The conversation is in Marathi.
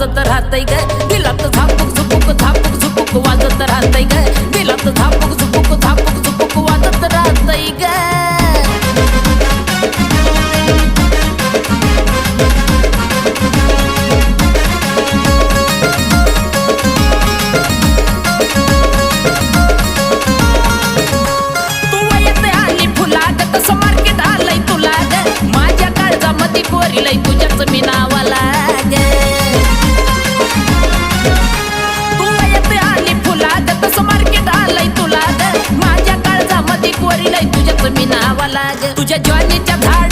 वाजत राहतय ग दिलात झापूक झुपूक झापूक झुपूक वाजत राहतय ग दिलात झापूक झुपूक झापूक झुपूक वाजत राहतय ग लय तुझ्याच मी नावाला ग तू येते आली फुला ग तसं मार्केट आलंय तुला ग माझ्या काळजामध्ये कोरी लय तुझ्याच मी नावाला ग तुझ्या ज्वानीच्या झाड